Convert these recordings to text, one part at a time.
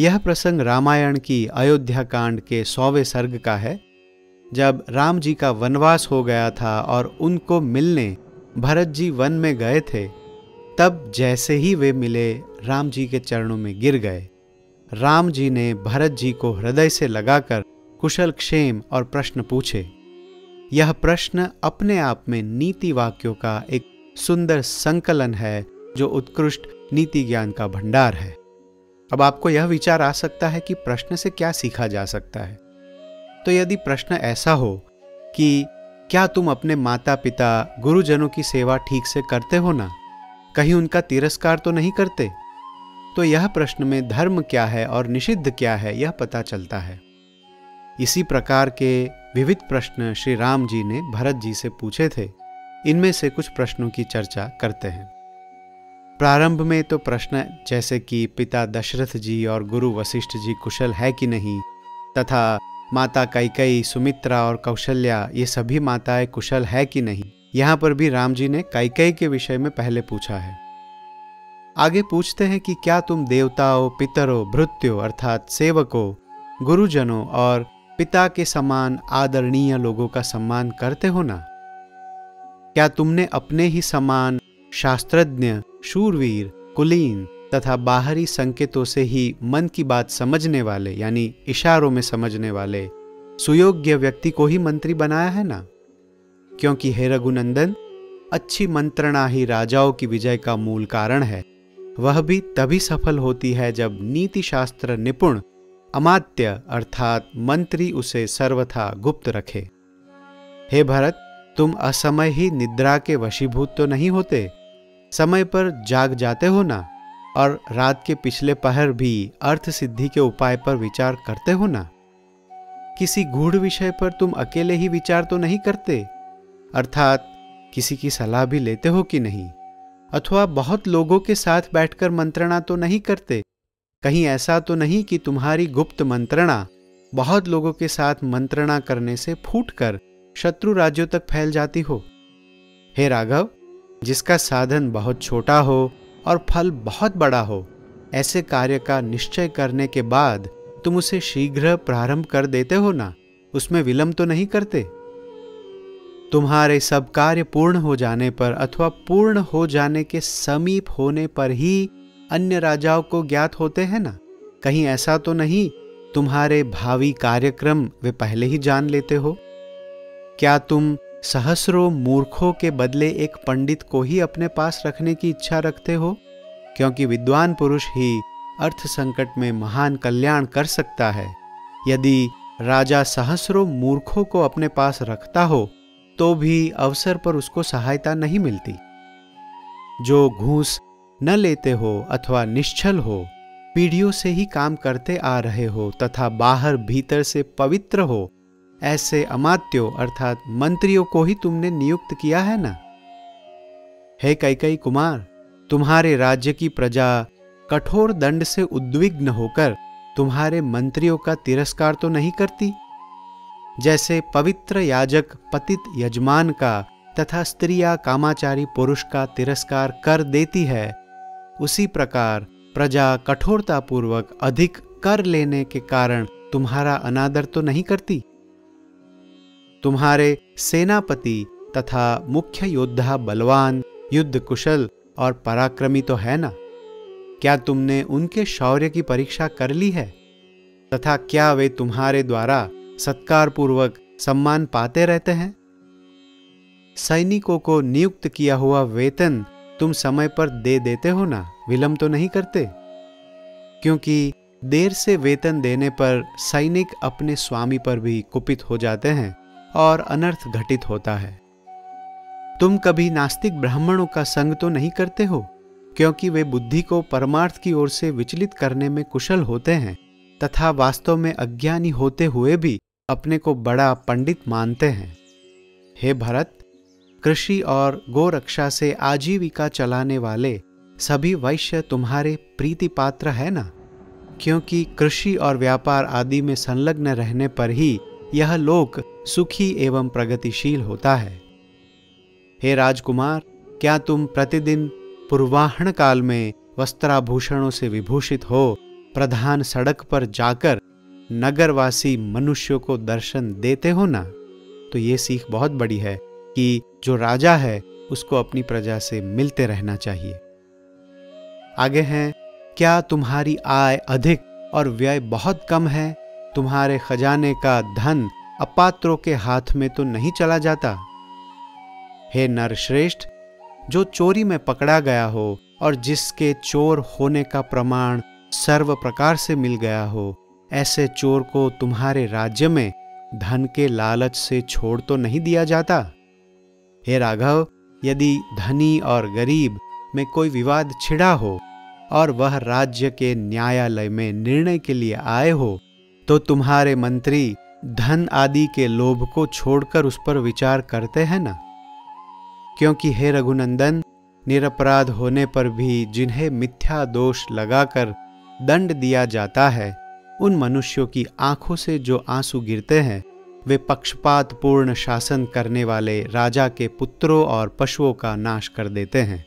यह प्रसंग रामायण की अयोध्या कांड के 100वें सर्ग का है, जब राम जी का वनवास हो गया था और उनको मिलने भरत जी वन में गए थे। तब जैसे ही वे मिले, राम जी के चरणों में गिर गए। राम जी ने भरत जी को हृदय से लगाकर कुशल क्षेम और प्रश्न पूछे। यह प्रश्न अपने आप में नीति वाक्यों का एक सुंदर संकलन है, जो उत्कृष्ट नीति ज्ञान का भंडार है। अब आपको यह विचार आ सकता है कि प्रश्न से क्या सीखा जा सकता है। तो यदि प्रश्न ऐसा हो कि क्या तुम अपने माता पिता गुरुजनों की सेवा ठीक से करते हो ना, कहीं उनका तिरस्कार तो नहीं करते, तो यह प्रश्न में धर्म क्या है और निषिद्ध क्या है यह पता चलता है। इसी प्रकार के विविध प्रश्न श्री राम जी ने भरत जी से पूछे थे। इनमें से कुछ प्रश्नों की चर्चा करते हैं। प्रारंभ में तो प्रश्न जैसे कि पिता दशरथ जी और गुरु वशिष्ठ जी कुशल है कि नहीं, तथा माता कैकेयी, सुमित्रा और कौशल्या ये सभी माताएं कुशल है कि नहीं, यहाँ पर भी राम जी ने कैकेयी के विषय में पहले पूछा है। आगे पूछते हैं कि क्या तुम देवताओं, पितरों, भृत्यों अर्थात सेवकों, गुरुजनों और पिता के समान आदरणीय लोगों का सम्मान करते हो ना? क्या तुमने अपने ही समान शास्त्रज्ञ, शूरवीर, कुलीन तथा बाहरी संकेतों से ही मन की बात समझने वाले, यानी इशारों में समझने वाले सुयोग्य व्यक्ति को ही मंत्री बनाया है ना? क्योंकि हे रघुनंदन, अच्छी मंत्रणा ही राजाओं की विजय का मूल कारण है। वह भी तभी सफल होती है जब नीति शास्त्र निपुण अमात्य अर्थात मंत्री उसे सर्वथा गुप्त रखे। हे भरत, तुम असमय ही निद्रा के वशीभूत तो नहीं होते, समय पर जाग जाते हो ना, और रात के पिछले पहर भी अर्थ सिद्धि के उपाय पर विचार करते हो ना? किसी गूढ़ विषय पर तुम अकेले ही विचार तो नहीं करते, अर्थात किसी की सलाह भी लेते हो कि नहीं? अथवा बहुत लोगों के साथ बैठकर मंत्रणा तो नहीं करते? कहीं ऐसा तो नहीं कि तुम्हारी गुप्त मंत्रणा बहुत लोगों के साथ मंत्रणा करने से फूटकर शत्रु राज्यों तक फैल जाती हो? हे राघव, जिसका साधन बहुत छोटा हो और फल बहुत बड़ा हो, ऐसे कार्य का निश्चय करने के बाद तुम उसे शीघ्र प्रारंभ कर देते हो ना, उसमें विलंब तो नहीं करते? तुम्हारे सब कार्य पूर्ण हो जाने पर अथवा पूर्ण हो जाने के समीप होने पर ही अन्य राजाओं को ज्ञात होते हैं ना? कहीं ऐसा तो नहीं तुम्हारे भावी कार्यक्रम वे पहले ही जान लेते हो? क्या तुम सहस्रों मूर्खों के बदले एक पंडित को ही अपने पास रखने की इच्छा रखते हो? क्योंकि विद्वान पुरुष ही अर्थ संकट में महान कल्याण कर सकता है। यदि राजा सहस्रों मूर्खों को अपने पास रखता हो तो भी अवसर पर उसको सहायता नहीं मिलती। जो घूस न लेते हो अथवा निश्चल हो, पीढ़ियों से ही काम करते आ रहे हो तथा बाहर भीतर से पवित्र हो, ऐसे अमात्यों अर्थात मंत्रियों को ही तुमने नियुक्त किया है ना? हे कैकेयी कुमार, तुम्हारे राज्य की प्रजा कठोर दंड से उद्विग्न होकर तुम्हारे मंत्रियों का तिरस्कार तो नहीं करती? जैसे पवित्र याजक पतित यजमान का तथा स्त्रियां कामाचारी पुरुष का तिरस्कार कर देती है, उसी प्रकार प्रजा कठोरतापूर्वक अधिक कर लेने के कारण तुम्हारा अनादर तो नहीं करती? तुम्हारे सेनापति तथा मुख्य योद्धा बलवान, युद्ध कुशल और पराक्रमी तो है ना? क्या तुमने उनके शौर्य की परीक्षा कर ली है? तथा क्या वे तुम्हारे द्वारा सत्कार पूर्वक सम्मान पाते रहते हैं? सैनिकों को नियुक्त किया हुआ वेतन तुम समय पर दे देते हो ना, विलंब तो नहीं करते? क्योंकि देर से वेतन देने पर सैनिक अपने स्वामी पर भी कुपित हो जाते हैं और अनर्थ घटित होता है। तुम कभी नास्तिक ब्राह्मणों का संग तो नहीं करते हो, क्योंकि वे बुद्धि को परमार्थ की ओर से विचलित करने में कुशल होते हैं तथा वास्तव में अज्ञानी होते हुए भी अपने को बड़ा पंडित मानते हैं। हे भरत, कृषि और गोरक्षा से आजीविका चलाने वाले सभी वैश्य तुम्हारे प्रीति पात्र है ना? क्योंकि कृषि और व्यापार आदि में संलग्न रहने पर ही यह लोक सुखी एवं प्रगतिशील होता है। हे राजकुमार, क्या तुम प्रतिदिन पूर्वाह्न काल में वस्त्राभूषणों से विभूषित हो प्रधान सड़क पर जाकर नगरवासी मनुष्यों को दर्शन देते हो ना, तो ये सीख बहुत बड़ी है कि जो राजा है उसको अपनी प्रजा से मिलते रहना चाहिए। आगे हैं, क्या तुम्हारी आय अधिक और व्यय बहुत कम है? तुम्हारे खजाने का धन अपात्रों के हाथ में तो नहीं चला जाता? हे नरश्रेष्ठ, जो चोरी में पकड़ा गया हो और जिसके चोर होने का प्रमाण सर्व प्रकार से मिल गया हो, ऐसे चोर को तुम्हारे राज्य में धन के लालच से छोड़ तो नहीं दिया जाता? हे राघव, यदि धनी और गरीब में कोई विवाद छिड़ा हो और वह राज्य के न्यायालय में निर्णय के लिए आए हो, तो तुम्हारे मंत्री धन आदि के लोभ को छोड़कर उस पर विचार करते हैं ना? क्योंकि हे रघुनंदन, निरपराध होने पर भी जिन्हें मिथ्या दोष लगाकर दंड दिया जाता है, उन मनुष्यों की आंखों से जो आंसू गिरते हैं, वे पक्षपात पूर्ण शासन करने वाले राजा के पुत्रों और पशुओं का नाश कर देते हैं।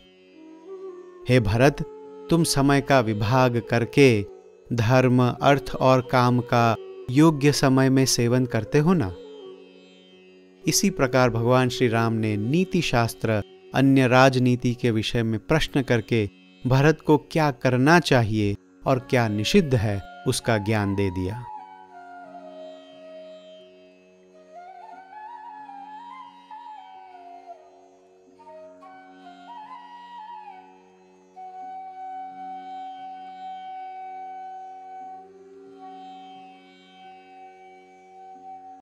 हे भरत, तुम समय का विभाग करके धर्म, अर्थ और काम का योग्य समय में सेवन करते हो ना? इसी प्रकार भगवान श्री राम ने नीति शास्त्र, अन्य राजनीति के विषय में प्रश्न करके भरत को क्या करना चाहिए और क्या निषिद्ध है उसका ज्ञान दे दिया।